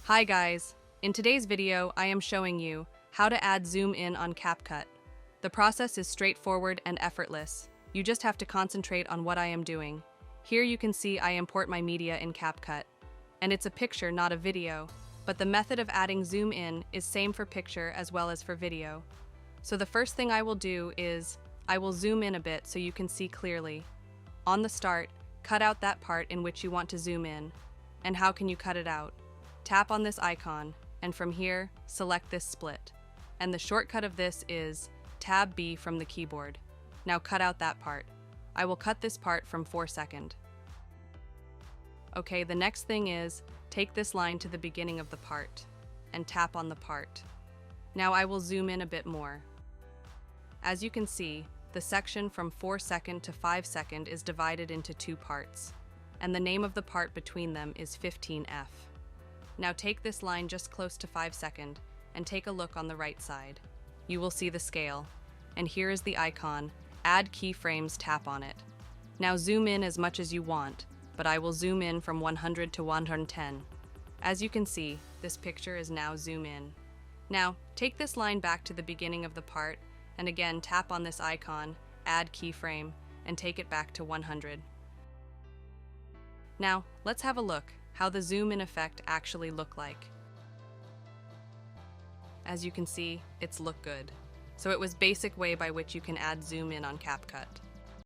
Hi guys! In today's video, I am showing you how to add zoom in on Capcut. The process is straightforward and effortless. You just have to concentrate on what I am doing. Here you can see I import my media in Capcut. And it's a picture, not a video. But the method of adding zoom in is same for picture as well as for video. So the first thing I will do is, I will zoom in a bit so you can see clearly. On the start, cut out that part in which you want to zoom in. And how can you cut it out? Tap on this icon, and from here, select this split. And the shortcut of this is Tab B from the keyboard. Now cut out that part. I will cut this part from 4 Okay, the next thing is, take this line to the beginning of the part, and tap on the part. Now I will zoom in a bit more. As you can see, the section from 4 to 5 is divided into 2 parts, and the name of the part between them is 15F. Now take this line just close to 5 and take a look on the right side. You will see the scale, and here is the icon, Add Keyframes, tap on it. Now zoom in as much as you want, but I will zoom in from 100 to 110. As you can see, this picture is now zoom in. Now, take this line back to the beginning of the part, and again tap on this icon, Add Keyframe, and take it back to 100. Now, let's have a look how the zoom in effect actually look like. As you can see, it's look good. So it was basic way by which you can add zoom in on Capcut.